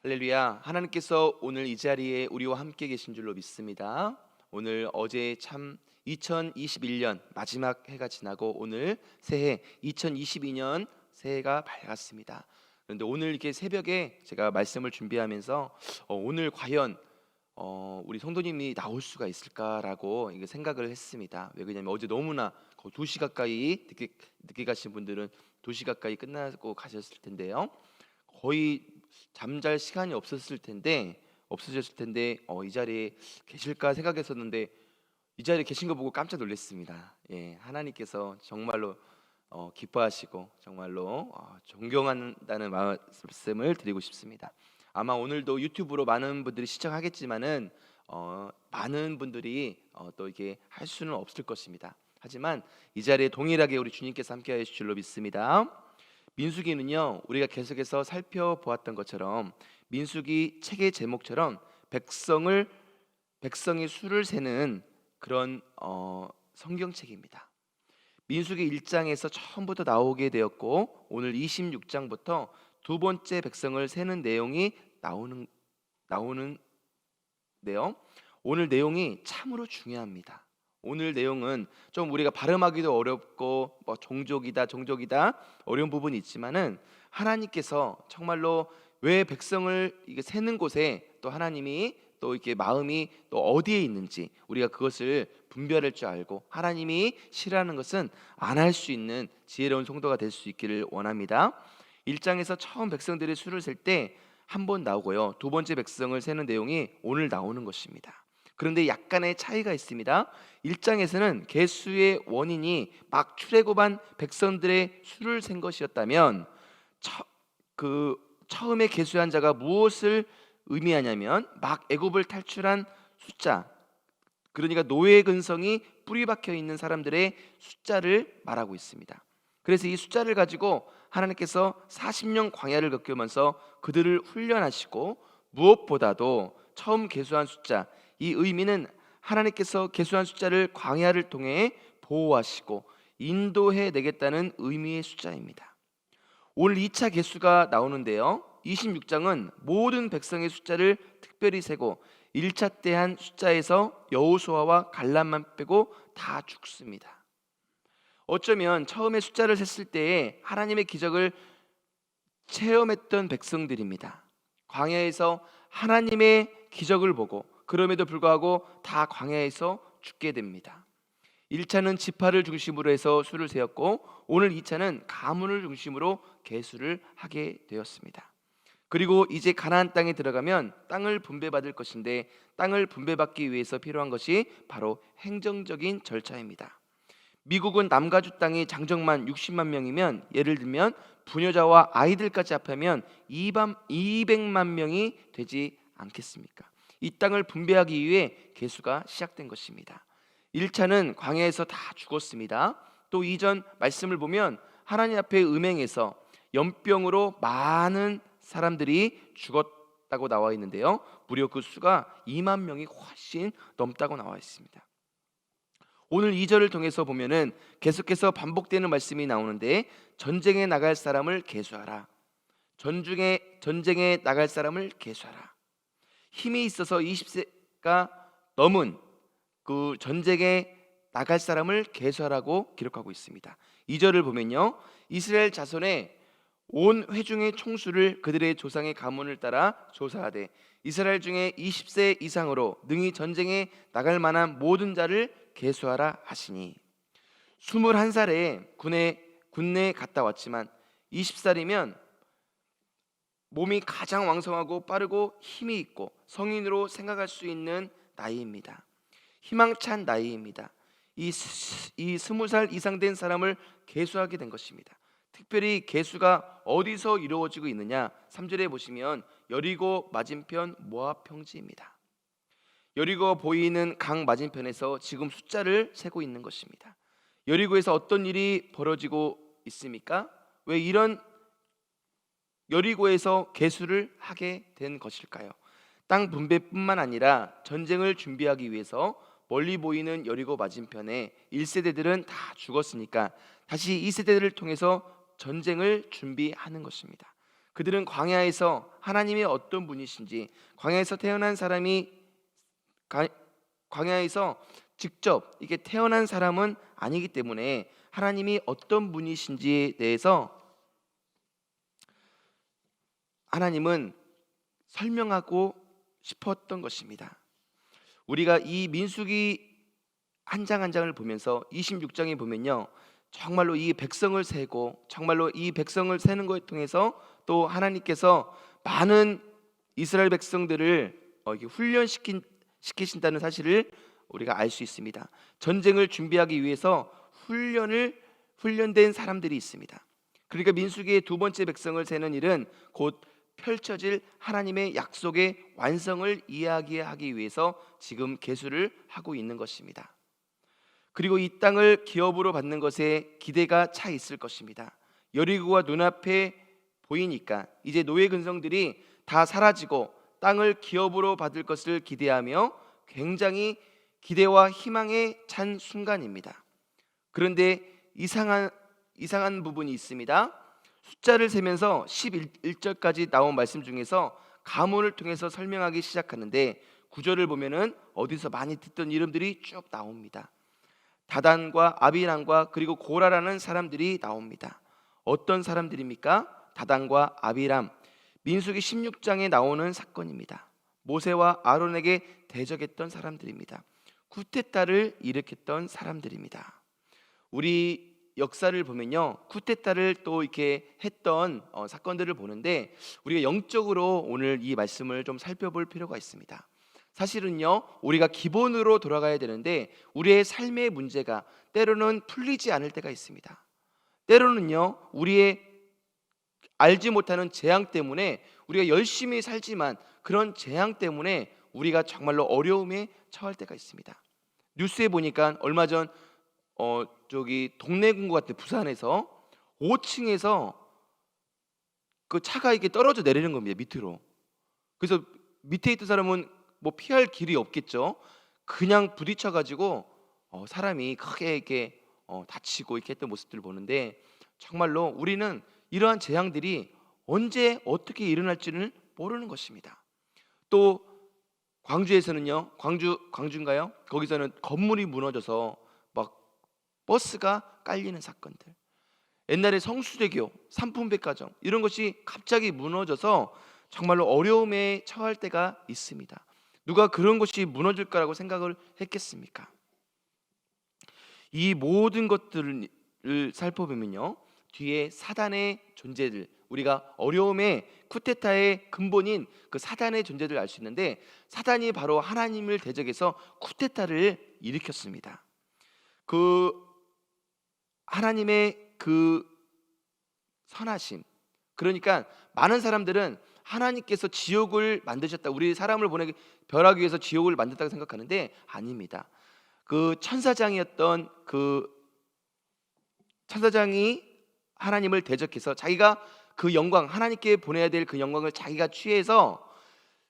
할렐루야. 하나님께서 오늘 이 자리에 우리와 함께 계신 줄로 믿습니다. 오늘 어제 참 2021년 마지막 해가 지나고 오늘 새해 2022년 새해가 밝았습니다. 그런데 오늘 이렇게 새벽에 제가 말씀을 준비하면서 오늘 과연 우리 성도님이 나올 수가 있을까라고 이게 생각을 했습니다. 왜 그러냐면 어제 너무나 거의 2시 가까이 늦게 가신 분들은 2시 가까이 끝나고 가셨을 텐데요. 거의 잠잘 시간이 없으셨을 텐데 이 자리에 계실까 생각했었는데 이 자리에 계신 거 보고 깜짝 놀랐습니다. 예, 하나님께서 정말로 기뻐하시고 정말로 존경한다는 말씀을 드리고 싶습니다. 아마 오늘도 유튜브로 많은 분들이 시청하겠지만은 많은 분들이 또 이렇게 할 수는 없을 것입니다. 하지만 이 자리에 동일하게 우리 주님께서 함께 하실 줄로 믿습니다. 민수기는요, 우리가 계속해서 살펴보았던 것처럼 민수기 책의 제목처럼 백성의 수를 세는 그런 성경책입니다. 민수기 1장에서 처음부터 나오게 되었고 오늘 26장부터 두 번째 백성을 세는 내용이 나오는데요. 오늘 내용이 참으로 중요합니다. 오늘 내용은 좀 우리가 발음하기도 어렵고 종족이다 어려운 부분이 있지만은 하나님께서 정말로 왜 백성을 이게 세는 곳에 또 하나님이 또 이렇게 마음이 또 어디에 있는지 우리가 그것을 분별할 줄 알고 하나님이 싫어하는 것은 안 할 수 있는 지혜로운 성도가 될 수 있기를 원합니다. 1장에서 처음 백성들의 수를 셀 때 한 번 나오고요. 두 번째 백성을 세는 내용이 오늘 나오는 것입니다. 그런데 약간의 차이가 있습니다. 1장에서는 계수의 원인이 막 출애굽한 백성들의 수를 센 것이었다면 처음에 계수한 자가 무엇을 의미하냐면 막 애굽을 탈출한 숫자, 그러니까 노예 근성이 뿌리 박혀 있는 사람들의 숫자를 말하고 있습니다. 그래서 이 숫자를 가지고 하나님께서 40년 광야를 겪으면서 그들을 훈련하시고 무엇보다도 처음 계수한 숫자, 이 의미는 하나님께서 계수한 숫자를 광야를 통해 보호하시고 인도해 내겠다는 의미의 숫자입니다. 오늘 2차 계수가 나오는데요. 26장은 모든 백성의 숫자를 특별히 세고 1차 때 한 숫자에서 여호수아와 갈렙만 빼고 다 죽습니다. 어쩌면 처음에 숫자를 셌을 때에 하나님의 기적을 체험했던 백성들입니다. 광야에서 하나님의 기적을 보고 그럼에도 불구하고 다 광야에서 죽게 됩니다. 1차는 지파를 중심으로 해서 수를 세었고 오늘 2차는 가문을 중심으로 계수를 하게 되었습니다. 그리고 이제 가나안 땅에 들어가면 땅을 분배받을 것인데 땅을 분배받기 위해서 필요한 것이 바로 행정적인 절차입니다. 미국은 남가주 땅이 장정만 60만 명이면 예를 들면 부녀자와 아이들까지 합하면 200만 명이 되지 않겠습니까? 이 땅을 분배하기 위해 계수가 시작된 것입니다. 1차는 광야에서 다 죽었습니다. 또 이전 말씀을 보면 하나님 앞에 음행해서 연병으로 많은 사람들이 죽었다고 나와 있는데요. 무려 그 수가 2만 명이 훨씬 넘다고 나와 있습니다. 오늘 2절을 통해서 보면은 계속해서 반복되는 말씀이 나오는데 전쟁에 나갈 사람을 계수하라. 전쟁에 나갈 사람을 계수하라. 힘이 있어서 20세가 넘은 그 전쟁에 나갈 사람을 계수하라고 기록하고 있습니다. 2절을 보면요. 이스라엘 자손의 온 회중의 총수를 그들의 조상의 가문을 따라 조사하되 이스라엘 중에 20세 이상으로 능히 전쟁에 나갈 만한 모든 자를 계수하라 하시니 21살에 군내에 갔다 왔지만 20살이면 몸이 가장 왕성하고 빠르고 힘이 있고 성인으로 생각할 수 있는 나이입니다. 희망찬 나이입니다. 이 20살 이상 된 사람을 계수하게 된 것입니다. 특별히 계수가 어디서 이루어지고 있느냐? 3절에 보시면 여리고 맞은편 모압 평지입니다. 여리고 보이는 강 맞은편에서 지금 숫자를 세고 있는 것입니다. 여리고에서 어떤 일이 벌어지고 있습니까? 왜 이런 여리고에서 계수를 하게 된 것일까요? 땅 분배뿐만 아니라 전쟁을 준비하기 위해서 멀리 보이는 여리고 맞은편에 1세대들은 다 죽었으니까 다시 2세대들을 통해서 전쟁을 준비하는 것입니다. 그들은 광야에서 하나님이 어떤 분이신지, 광야에서 태어난 사람이 광야에서 직접 이게 태어난 사람은 아니기 때문에 하나님이 어떤 분이신지에 대해서 하나님은 설명하고 싶었던 것입니다. 우리가 이 민수기 한 장 한 장을 보면서 26장에 보면요, 정말로 이 백성을 세고 정말로 이 백성을 세는 것을 통해서 또 하나님께서 많은 이스라엘 백성들을 이렇게 훈련시키신다는 사실을 우리가 알 수 있습니다. 전쟁을 준비하기 위해서 훈련된 사람들이 있습니다. 그러니까 민수기의 두 번째 백성을 세는 일은 곧 펼쳐질 하나님의 약속의 완성을 이야기하기 위해서 지금 계수를 하고 있는 것입니다. 그리고 이 땅을 기업으로 받는 것에 기대가 차 있을 것입니다. 여리고가 눈앞에 보이니까 이제 노예 근성들이 다 사라지고 땅을 기업으로 받을 것을 기대하며 굉장히 기대와 희망에 찬 순간입니다. 그런데 이상한 부분이 있습니다. 숫자를 세면서 11절까지 나온 말씀 중에서 가문을 통해서 설명하기 시작하는데, 구절을 보면은 어디서 많이 듣던 이름들이 쭉 나옵니다. 다단과 아비람과 그리고 고라라는 사람들이 나옵니다. 어떤 사람들입니까? 다단과 아비람, 민수기 16장에 나오는 사건입니다. 모세와 아론에게 대적했던 사람들입니다. 쿠데타를 일으켰던 사람들입니다. 우리 역사를 보면요, 쿠데타를 또 이렇게 했던 사건들을 보는데 우리가 영적으로 오늘 이 말씀을 좀 살펴볼 필요가 있습니다. 사실은요, 우리가 기본으로 돌아가야 되는데 우리의 삶의 문제가 때로는 풀리지 않을 때가 있습니다. 때로는요, 우리의 알지 못하는 재앙 때문에 우리가 열심히 살지만 그런 재앙 때문에 우리가 정말로 어려움에 처할 때가 있습니다. 뉴스에 보니까 얼마 전 동네 군구 같은 부산에서 5층에서 그 차가 이렇게 떨어져 내리는 겁니다, 밑으로. 그래서 밑에 있던 사람은 뭐 피할 길이 없겠죠. 그냥 부딪혀 가지고 사람이 크게 이렇게 다치고 이렇게 했던 모습들을 보는데, 정말로 우리는 이러한 재앙들이 언제 어떻게 일어날지는 모르는 것입니다. 또 광주에서는요, 광주인가요? 거기서는 건물이 무너져서 막 버스가 깔리는 사건들, 옛날에 성수대교, 삼풍백화점 이런 것이 갑자기 무너져서 정말로 어려움에 처할 때가 있습니다. 누가 그런 것이 무너질 거라고 생각을 했겠습니까? 이 모든 것들을 살펴보면요, 뒤에 사단의 존재들, 우리가 어려움의 쿠데타의 근본인 그 사단의 존재를 알 수 있는데, 사단이 바로 하나님을 대적해서 쿠데타를 일으켰습니다. 그 하나님의 그 선하심, 그러니까 많은 사람들은 하나님께서 지옥을 만드셨다, 우리 사람을 보내게 멸하기 위해서 지옥을 만들었다고 생각하는데 아닙니다. 그 천사장이었던 그 천사장이 하나님을 대적해서 자기가 그 영광, 하나님께 보내야 될 그 영광을 자기가 취해서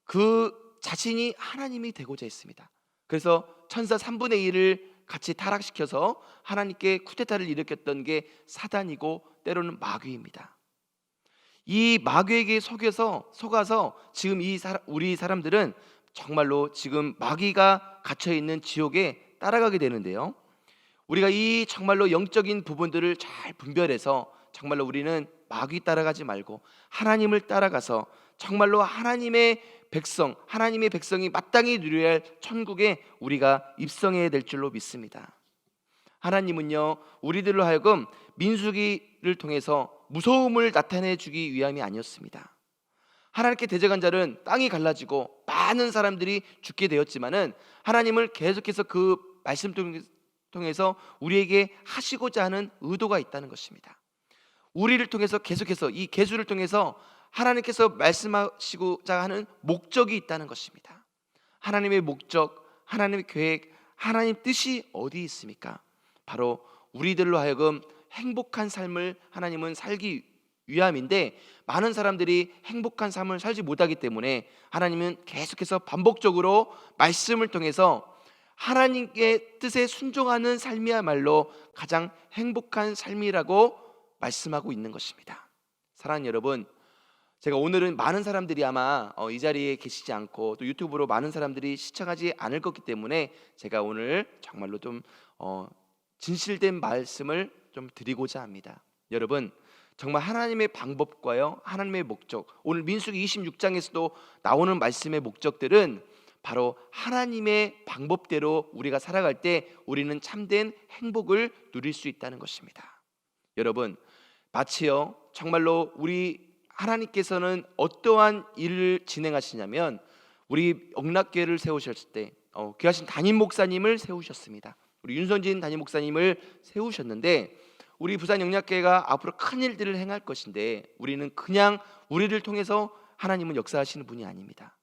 그 자신이 하나님이 되고자 했습니다. 그래서 천사 3분의 1을 같이 타락시켜서 하나님께 쿠데타를 일으켰던 게 사단이고 때로는 마귀입니다. 이 마귀에게 속아서 지금 우리 사람들은 정말로 지금 마귀가 갇혀 있는 지옥에 따라가게 되는데요, 우리가 이 정말로 영적인 부분들을 잘 분별해서 정말로 우리는 마귀 따라가지 말고 하나님을 따라가서 정말로 하나님의 백성이 마땅히 누려야 할 천국에 우리가 입성해야 될 줄로 믿습니다. 하나님은요, 우리들로 하여금 민수기를 통해서 무서움을 나타내 주기 위함이 아니었습니다. 하나님께 대적한 자는 땅이 갈라지고 많은 사람들이 죽게 되었지만은 하나님을 계속해서 그 말씀 통해서 우리에게 하시고자 하는 의도가 있다는 것입니다. 우리를 통해서 계속해서 이 계수를 통해서 하나님께서 말씀하시고자 하는 목적이 있다는 것입니다. 하나님의 목적, 하나님의 계획, 하나님 뜻이 어디 있습니까? 바로 우리들로 하여금 행복한 삶을 하나님은 살기 위함인데, 많은 사람들이 행복한 삶을 살지 못하기 때문에 하나님은 계속해서 반복적으로 말씀을 통해서 하나님의 뜻에 순종하는 삶이야말로 가장 행복한 삶이라고 말씀하고 있는 것입니다. 사랑하는 여러분, 제가 오늘은 많은 사람들이 아마 이 자리에 계시지 않고 또 유튜브로 많은 사람들이 시청하지 않을 거기 때문에 제가 오늘 정말로 좀 진실된 말씀을 좀 드리고자 합니다. 여러분, 정말 하나님의 방법과요, 하나님의 목적, 오늘 민수기 26장에서도 나오는 말씀의 목적들은 바로 하나님의 방법대로 우리가 살아갈 때 우리는 참된 행복을 누릴 수 있다는 것입니다. 여러분, 마치요 정말로 우리 하나님께서는 어떠한 일을 진행하시냐면 우리 영락교회를 세우셨을 때 귀하신 담임 목사님을 세우셨습니다. 우리 윤선진 담임 목사님을 세우셨는데 우리 부산 영락교회가 앞으로 큰 일들을 행할 것인데 우리는 그냥 우리를 통해서 하나님은 역사하시는 분이 아닙니다.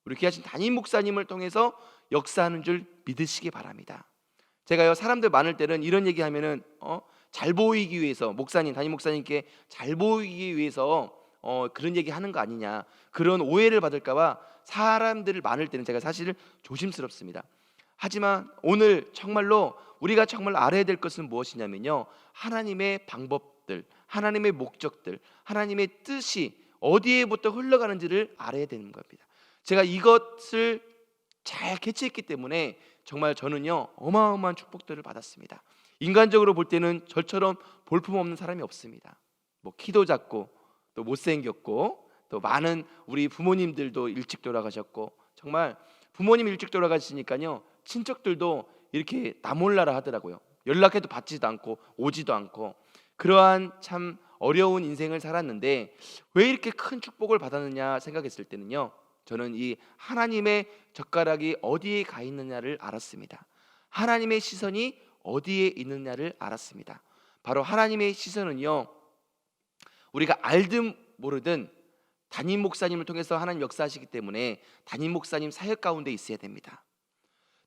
우리 귀하신 담임 목사님을 통해서 역사하는 줄 믿으시기 바랍니다. 제가요 사람들 많을 때는 이런 얘기하면은 잘 보이기 위해서 목사님 담임 목사님께 잘 보이기 위해서 그런 얘기 하는 거 아니냐, 그런 오해를 받을까봐 사람들 많을 때는 제가 사실 조심스럽습니다. 하지만 오늘 정말로 우리가 정말 알아야 될 것은 무엇이냐면요, 하나님의 방법들, 하나님의 목적들, 하나님의 뜻이 어디에부터 흘러가는지를 알아야 되는 겁니다. 제가 이것을 잘 캐치했기 때문에 정말 저는요 어마어마한 축복들을 받았습니다. 인간적으로 볼 때는 저처럼 볼품없는 사람이 없습니다. 뭐 키도 작고 또 못생겼고 또 많은 우리 부모님들도 일찍 돌아가셨고, 정말 부모님 일찍 돌아가시니까요 친척들도 이렇게 나 몰라라 하더라고요. 연락해도 받지도 않고 오지도 않고, 그러한 참 어려운 인생을 살았는데 왜 이렇게 큰 축복을 받았느냐 생각했을 때는요, 저는 이 하나님의 젓가락이 어디에 가 있느냐를 알았습니다. 하나님의 시선이 어디에 있느냐를 알았습니다. 바로 하나님의 시선은요, 우리가 알든 모르든 담임 목사님을 통해서 하나님 역사하시기 때문에 담임 목사님 사역 가운데 있어야 됩니다.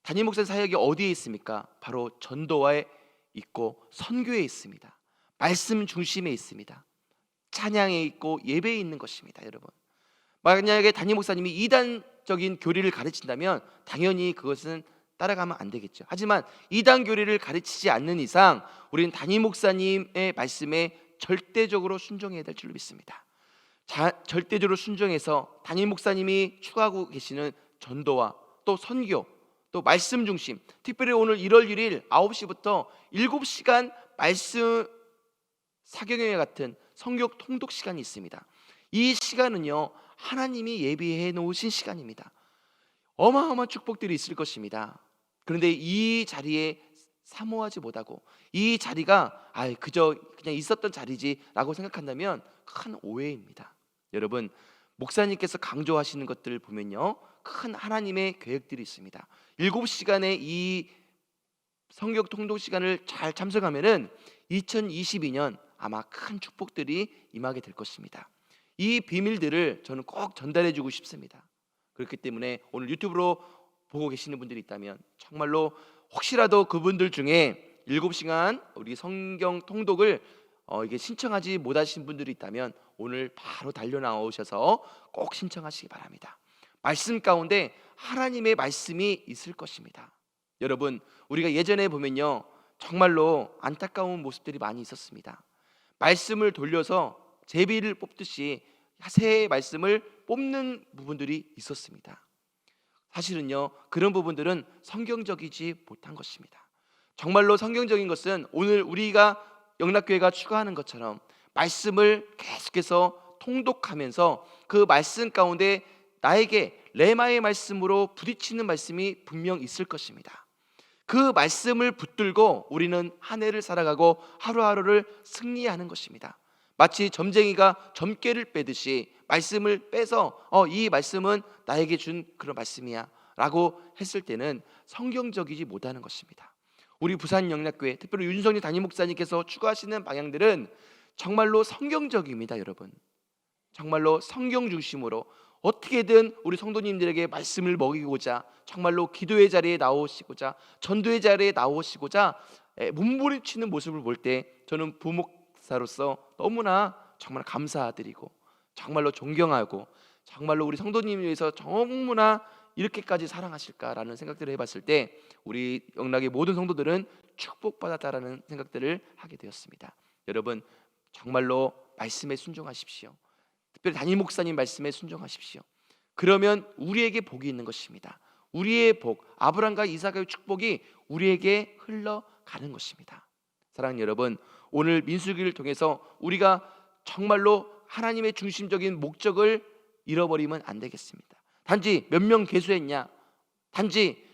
담임 목사님 사역이 어디에 있습니까? 바로 전도에 있고 선교에 있습니다. 말씀 중심에 있습니다. 찬양에 있고 예배에 있는 것입니다. 여러분, 만약에 담임 목사님이 이단적인 교리를 가르친다면 당연히 그것은 따라가면 안 되겠죠. 하지만 이단 교리를 가르치지 않는 이상 우리는 담임 목사님의 말씀에 절대적으로 순종해야 될 줄로 믿습니다. 절대적으로 순종해서 담임 목사님이 추구하고 계시는 전도와 또 선교, 또 말씀 중심, 특별히 오늘 1월 1일 9시부터 7시간 말씀 사경회 같은 성경 통독 시간이 있습니다. 이 시간은요 하나님이 예비해 놓으신 시간입니다. 어마어마한 축복들이 있을 것입니다. 그런데 이 자리에 사모하지 못하고 이 자리가 그저 그냥 있었던 자리지라고 생각한다면 큰 오해입니다. 여러분, 목사님께서 강조하시는 것들을 보면요 큰 하나님의 계획들이 있습니다. 7시간의 이 성경 통독 시간을 잘 참석하면은 2022년 아마 큰 축복들이 임하게 될 것입니다. 이 비밀들을 저는 꼭 전달해 주고 싶습니다. 그렇기 때문에 오늘 유튜브로 보고 계시는 분들이 있다면 정말로 혹시라도 그분들 중에 7시간 우리 성경 통독을 이게 신청하지 못하신 분들이 있다면 오늘 바로 달려 나오셔서 꼭 신청하시기 바랍니다. 말씀 가운데 하나님의 말씀이 있을 것입니다. 여러분, 우리가 예전에 보면요 정말로 안타까운 모습들이 많이 있었습니다. 말씀을 돌려서 제비를 뽑듯이 새 말씀을 뽑는 부분들이 있었습니다. 사실은요 그런 부분들은 성경적이지 못한 것입니다. 정말로 성경적인 것은 오늘 우리가 영락교회가 추구하는 것처럼 말씀을 계속해서 통독하면서 그 말씀 가운데 나에게 레마의 말씀으로 부딪히는 말씀이 분명 있을 것입니다. 그 말씀을 붙들고 우리는 한 해를 살아가고 하루하루를 승리하는 것입니다. 마치 점쟁이가 점괘를 빼듯이 말씀을 빼서 이 말씀은 나에게 준 그런 말씀이야 라고 했을 때는 성경적이지 못하는 것입니다. 우리 부산 영락교회, 특별히 윤성희 담임 목사님께서 추구하시는 방향들은 정말로 성경적입니다. 여러분, 정말로 성경 중심으로 어떻게든 우리 성도님들에게 말씀을 먹이고자 정말로 기도의 자리에 나오시고자 전도의 자리에 나오시고자 몸부림치는 모습을 볼 때 저는 부목사로서 너무나 정말 감사드리고 정말로 존경하고 정말로 우리 성도님을 위해서 너무나 이렇게까지 사랑하실까라는 생각들을 해봤을 때 우리 영락의 모든 성도들은 축복받았다라는 생각들을 하게 되었습니다. 여러분, 정말로 말씀에 순종하십시오. 특별히 담임 목사님 말씀에 순종하십시오. 그러면 우리에게 복이 있는 것입니다. 우리의 복, 아브라함과 이삭의 축복이 우리에게 흘러가는 것입니다. 사랑하는 여러분, 오늘 민수기를 통해서 우리가 정말로 하나님의 중심적인 목적을 잃어버리면 안 되겠습니다. 단지 몇 명 계수했냐, 단지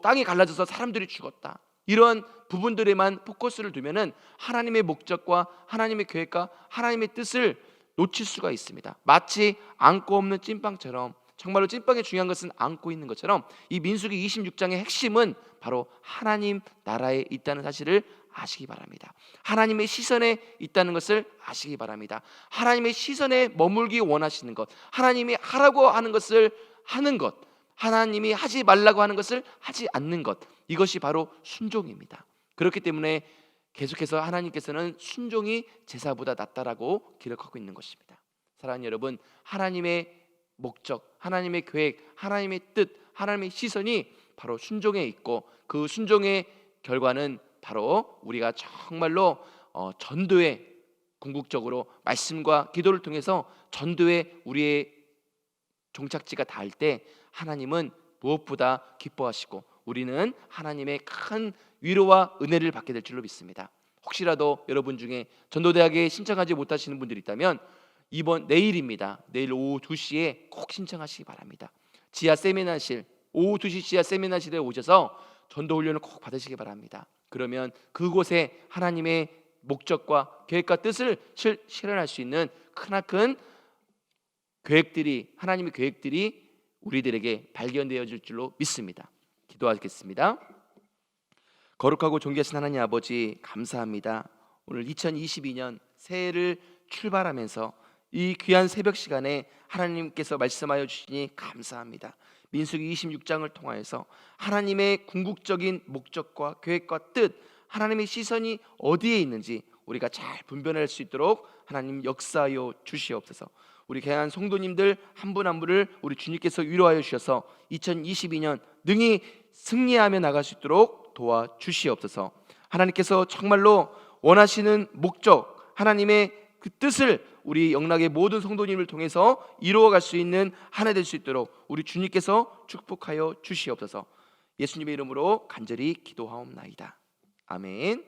땅이 갈라져서 사람들이 죽었다, 이런 부분들에만 포커스를 두면은 하나님의 목적과 하나님의 계획과 하나님의 뜻을 놓칠 수가 있습니다. 마치 안고 없는 찐빵처럼, 정말로 찐빵의 중요한 것은 안고 있는 것처럼 이 민수기 26장의 핵심은 바로 하나님 나라에 있다는 사실을 아시기 바랍니다. 하나님의 시선에 있다는 것을 아시기 바랍니다. 하나님의 시선에 머물기 원하시는 것, 하나님이 하라고 하는 것을 하는 것, 하나님이 하지 말라고 하는 것을 하지 않는 것, 이것이 바로 순종입니다. 그렇기 때문에 계속해서 하나님께서는 순종이 제사보다 낫다라고 기록하고 있는 것입니다. 사랑하는 여러분, 하나님의 목적, 하나님의 계획, 하나님의 뜻, 하나님의 시선이 바로 순종에 있고, 그 순종의 결과는 바로 우리가 정말로 전도에 궁극적으로 말씀과 기도를 통해서 전도에 우리의 종착지가 닿을 때 하나님은 무엇보다 기뻐하시고 우리는 하나님의 큰 위로와 은혜를 받게 될 줄로 믿습니다. 혹시라도 여러분 중에 전도대학에 신청하지 못하시는 분들이 있다면 내일입니다. 내일 오후 2시에 꼭 신청하시기 바랍니다. 지하 세미나실, 오후 2시 지하 세미나실에 오셔서 전도 훈련을 꼭 받으시기 바랍니다. 그러면 그곳에 하나님의 목적과 계획과 뜻을 실현할 수 있는 크나큰 계획들이, 하나님의 계획들이 우리들에게 발견되어질 줄로 믿습니다. 기도하겠습니다. 거룩하고 존귀하신 하나님 아버지, 감사합니다. 오늘 2022년 새해를 출발하면서 이 귀한 새벽 시간에 하나님께서 말씀하여 주시니 감사합니다. 민수기 26장을 통하여서 하나님의 궁극적인 목적과 계획과 뜻, 하나님의 시선이 어디에 있는지 우리가 잘 분별할 수 있도록 하나님 역사하여 주시옵소서. 우리 귀한 성도님들 한 분 한 분을 우리 주님께서 위로하여 주셔서 2022년 능히 승리하며 나갈 수 있도록 도와주시옵소서. 하나님께서 정말로 원하시는 목적, 하나님의 그 뜻을 우리 영락의 모든 성도님을 통해서 이루어갈 수 있는 한 해 될 수 있도록 우리 주님께서 축복하여 주시옵소서. 예수님의 이름으로 간절히 기도하옵나이다. 아멘.